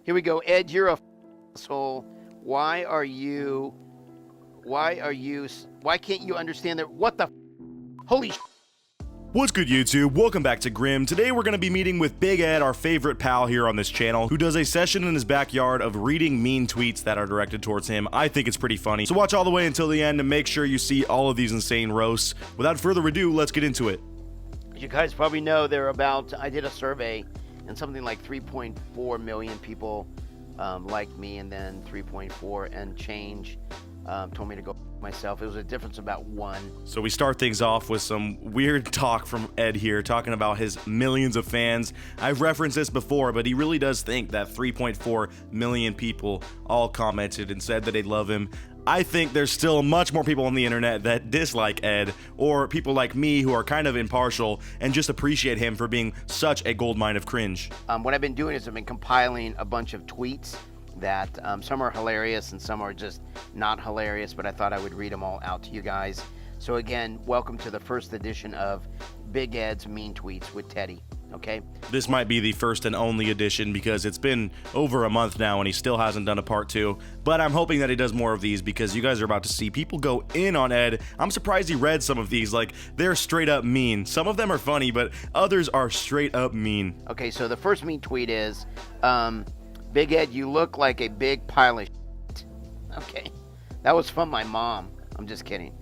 Here we go. Ed, you're a asshole. Why can't you understand that? What the holy sh. What's good, YouTube? Welcome back to Grim. Today we're going to be meeting with Big Ed, our favorite pal here on this channel, who does a session in his backyard of reading mean tweets that are directed towards him. I think it's pretty funny. So watch all the way until the end and make sure you see all of these insane roasts. Without further ado, let's get into it. As you guys probably know, I did a survey, and something like 3.4 million people liked me, and then 3.4 and change told me to go myself. It was a difference of about 1. So we start things off with some weird talk from Ed here, talking about his millions of fans. I've referenced this before, but he really does think that 3.4 million people all commented and said that they love him. I think there's still much more people on the internet that dislike Ed, or people like me who are kind of impartial and just appreciate him for being such a goldmine of cringe. What I've been doing is I've been compiling a bunch of tweets that some are hilarious and some are just not hilarious, but I thought I would read them all out to you guys. So again, welcome to the first edition of Big Ed's Mean Tweets with Teddy. Okay? This might be the first and only edition because it's been over a month now and he still hasn't done a part 2, but I'm hoping that he does more of these because you guys are about to see people go in on Ed. I'm surprised he read some of these, like they're straight up mean. Some of them are funny, but others are straight up mean. Okay, so the first mean tweet is, Big Ed, you look like a big pile of shit. Okay, that was from my mom. I'm just kidding.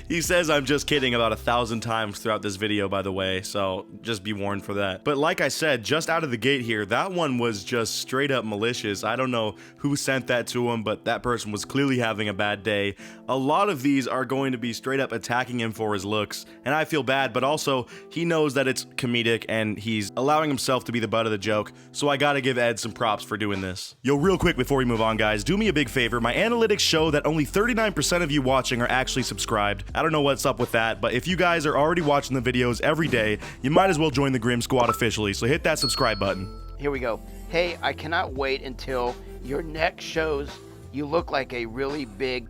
He says I'm just kidding about 1,000 times throughout this video, by the way, so just be warned for that. But like I said, just out of the gate here, that one was just straight up malicious. I don't know who sent that to him, but that person was clearly having a bad day. A lot of these are going to be straight up attacking him for his looks, and I feel bad, but also he knows that it's comedic and he's allowing himself to be the butt of the joke, so I gotta give Ed some props for doing this. Yo, real quick before we move on, guys, do me a big favor. My analytics show that only 39% of you watching are actually subscribed. I don't know what's up with that, but if you guys are already watching the videos every day, you might as well join the Grim Squad officially, so hit that subscribe button. Here we go. Hey, I cannot wait until your neck shows you look like a really big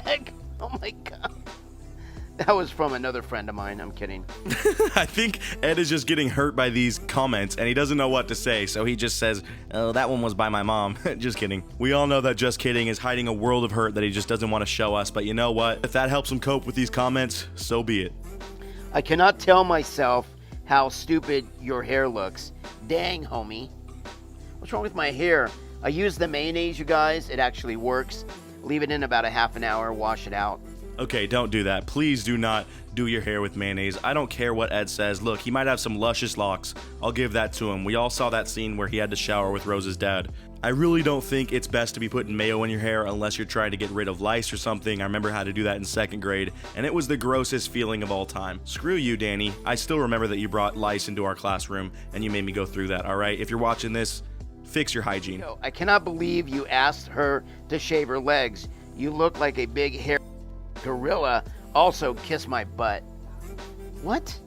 egg. Oh my god. That was from another friend of mine. I'm kidding. I think Ed is just getting hurt by these comments and he doesn't know what to say, so he just says, oh, that one was by my mom. Just kidding. We all know that just kidding is hiding a world of hurt that he just doesn't want to show us, but you know what? If that helps him cope with these comments, so be it. I cannot tell myself how stupid your hair looks. Dang, homie. What's wrong with my hair? I use the mayonnaise, you guys. It actually works. Leave it in about a half an hour, wash it out. Okay, don't do that. Please do not do your hair with mayonnaise. I don't care what Ed says. Look, he might have some luscious locks. I'll give that to him. We all saw that scene where he had to shower with Rose's dad. I really don't think it's best to be putting mayo in your hair unless you're trying to get rid of lice or something. I remember how to do that in 2nd grade, and it was the grossest feeling of all time. Screw you, Danny. I still remember that you brought lice into our classroom, and you made me go through that, alright? If you're watching this, fix your hygiene. I cannot believe you asked her to shave her legs. You look like a big hair gorilla. Also, kiss my butt. What?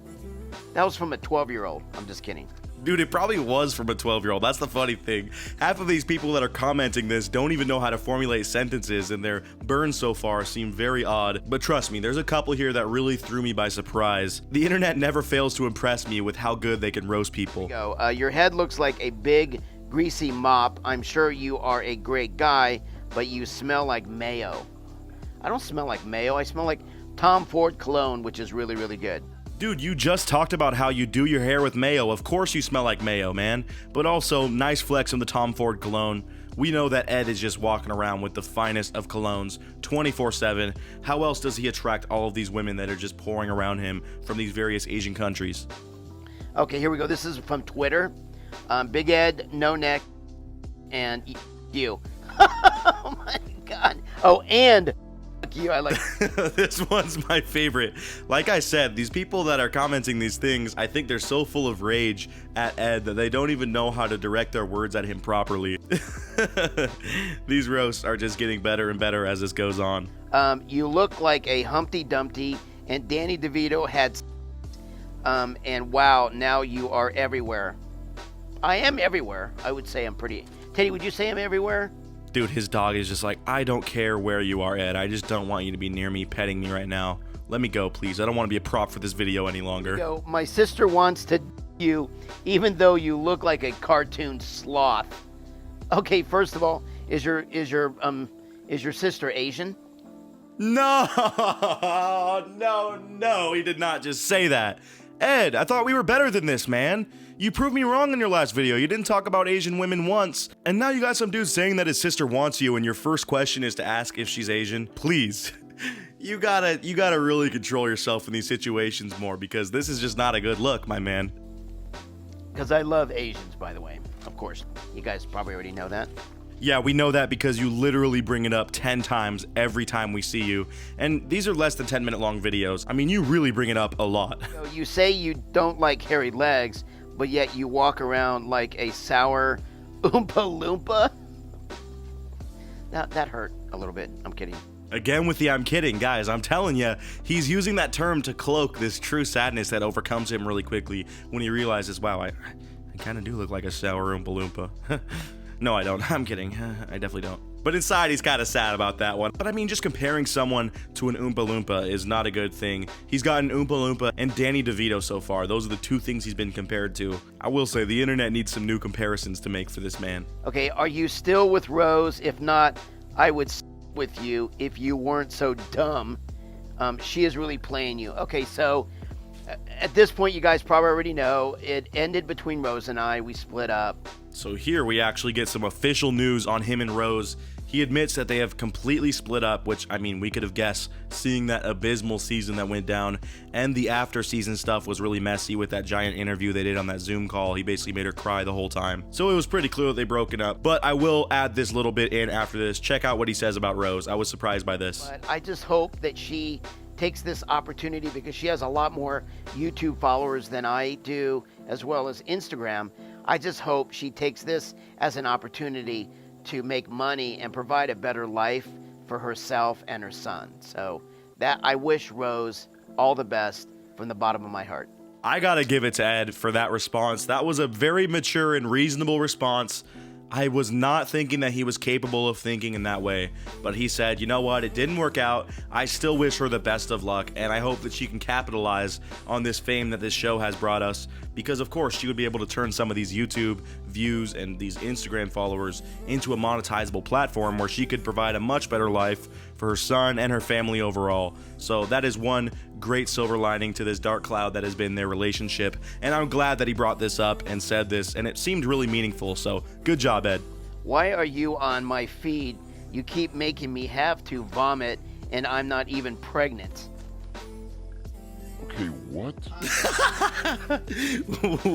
That was from a 12-year-old. I'm just kidding. Dude, it probably was from a 12-year-old. That's the funny thing. Half of these people that are commenting this don't even know how to formulate sentences, and their burns so far seem very odd. But trust me, there's a couple here that really threw me by surprise. The internet never fails to impress me with how good they can roast people. Your head looks like a big, greasy mop. I'm sure you are a great guy, but you smell like mayo. I don't smell like mayo. I smell like Tom Ford cologne, which is really, really good. Dude, you just talked about how you do your hair with mayo. Of course you smell like mayo, man. But also, nice flex on the Tom Ford cologne. We know that Ed is just walking around with the finest of colognes 24/7. How else does he attract all of these women that are just pouring around him from these various Asian countries? Okay, here we go. This is from Twitter. Big Ed, no neck, and you. Oh my god. Oh, and you. I like This one's my favorite. Like I said, these people that are commenting these things, I think they're so full of rage at Ed that they don't even know how to direct their words at him properly. These roasts are just getting better and better as this goes on. You look like a Humpty Dumpty, and Danny DeVito had and wow, now you are everywhere. I am everywhere. I would say I'm pretty. Teddy, would you say I'm everywhere? Dude, his dog is just like, I don't care where you are, Ed. I just don't want you to be near me, petting me right now. Let me go, please. I don't want to be a prop for this video any longer. My sister wants to you, even though you look like a cartoon sloth. Okay, first of all, is your sister Asian? No, no, he did not just say that. Ed, I thought we were better than this, man. You proved me wrong in your last video. You didn't talk about Asian women once. And now you got some dude saying that his sister wants you and your first question is to ask if she's Asian. Please. You gotta really control yourself in these situations more, because this is just not a good look, my man. Because I love Asians, by the way. Of course. You guys probably already know that. Yeah, we know that because you literally bring it up 10 times every time we see you. And these are less than 10-minute long videos. I mean, you really bring it up a lot. You say you don't like hairy legs, but yet you walk around like a sour Oompa Loompa? That hurt a little bit. I'm kidding. Again with the I'm kidding, guys. I'm telling you, he's using that term to cloak this true sadness that overcomes him really quickly when he realizes, wow, I kind of do look like a sour Oompa Loompa. No, I don't. I'm kidding. I definitely don't. But inside, he's kind of sad about that one. But I mean, just comparing someone to an Oompa Loompa is not a good thing. He's gotten Oompa Loompa and Danny DeVito so far. Those are the two things he's been compared to. I will say, the internet needs some new comparisons to make for this man. Okay, are you still with Rose? If not, I would with you if you weren't so dumb. She is really playing you. Okay, so at this point, you guys probably already know it ended between Rose and I. We split up. So here we actually get some official news on him and Rose. He admits that they have completely split up, which, I mean, we could have guessed, seeing that abysmal season that went down, and the after season stuff was really messy with that giant interview they did on that Zoom call. He basically made her cry the whole time. So it was pretty clear that they broken up, but I will add this little bit in after this. Check out what he says about Rose. I was surprised by this. But I just hope that she takes this opportunity, because she has a lot more YouTube followers than I do, as well as Instagram. I just hope she takes this as an opportunity to make money and provide a better life for herself and her son. So that I wish Rose all the best from the bottom of my heart. I gotta give it to Ed for that response. That was a very mature and reasonable response. I was not thinking that he was capable of thinking in that way, but he said, you know what, it didn't work out. I still wish her the best of luck, and I hope that she can capitalize on this fame that this show has brought us, because of course she would be able to turn some of these YouTube views and these Instagram followers into a monetizable platform where she could provide a much better life for her son and her family overall. So that is one great silver lining to this dark cloud that has been their relationship, and I'm glad that he brought this up and said this, and it seemed really meaningful. So good job, Ed. Why are you on my feed? You keep making me have to vomit, and I'm not even pregnant. Okay, what?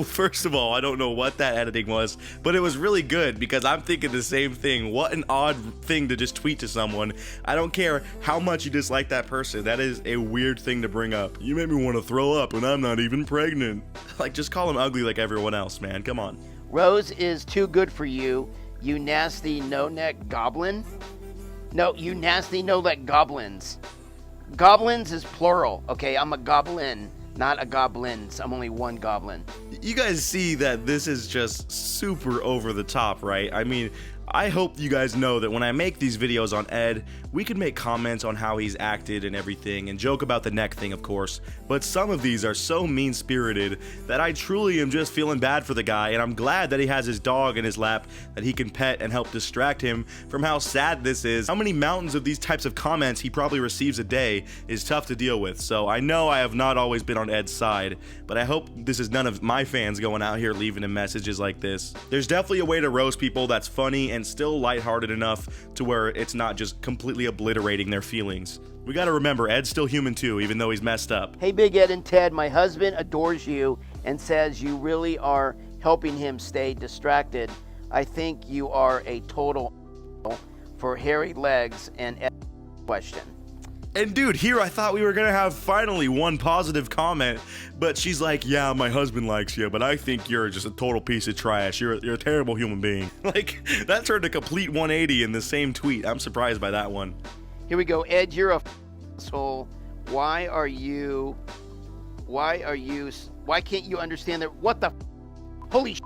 First of all, I don't know what that editing was, but it was really good, because I'm thinking the same thing. What an odd thing to just tweet to someone. I don't care how much you dislike that person. That is a weird thing to bring up. You made me want to throw up, and I'm not even pregnant. Like, just call him ugly like everyone else, man. Come on. Rose is too good for you, you nasty no-neck goblin. No, you nasty no-neck goblins. Goblins is plural, okay? I'm a goblin, not a goblins. I'm only one goblin. You guys see that this is just super over the top, right? I mean, I hope you guys know that when I make these videos on Ed, we can make comments on how he's acted and everything, and joke about the neck thing, of course, but some of these are so mean-spirited that I truly am just feeling bad for the guy, and I'm glad that he has his dog in his lap that he can pet and help distract him from how sad this is. How many mountains of these types of comments he probably receives a day is tough to deal with. So I know I have not always been on Ed's side, but I hope this is none of my fans going out here leaving him messages like this. There's definitely a way to roast people that's funny and still lighthearted enough to where it's not just completely obliterating their feelings. We gotta remember, Ed's still human too, even though he's messed up. Hey, Big Ed and Ted, my husband adores you and says you really are helping him stay distracted. I think you are a total for hairy legs and Ed question. And dude, here I thought we were gonna have finally one positive comment, but she's like, yeah, my husband likes you, but I think you're just a total piece of trash. You're a terrible human being. Like, that turned a complete 180 in the same tweet. I'm surprised by that one. Here we go. Ed, you're a asshole. Why can't you understand that? What the holy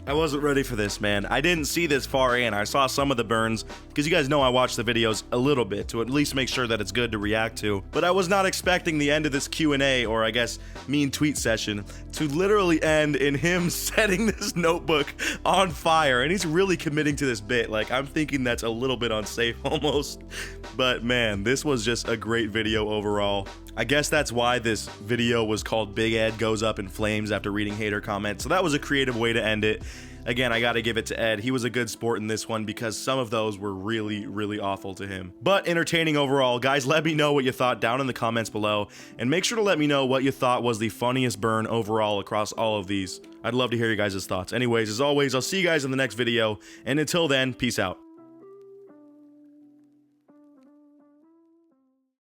I wasn't ready for this, man. I didn't see this far in. I saw some of the burns, because you guys know I watch the videos a little bit to at least make sure that it's good to react to. But I was not expecting the end of this Q&A, or I guess mean tweet session, to literally end in him setting this notebook on fire. And he's really committing to this bit. Like, I'm thinking that's a little bit unsafe almost. But man, this was just a great video overall. I guess that's why this video was called Big Ed Goes Up in Flames after reading hater comments. So that was a creative way to end it. Again, I gotta give it to Ed. He was a good sport in this one because some of those were really, really awful to him. But entertaining overall. Guys, let me know what you thought down in the comments below. And make sure to let me know what you thought was the funniest burn overall across all of these. I'd love to hear you guys' thoughts. Anyways, as always, I'll see you guys in the next video. And until then, peace out.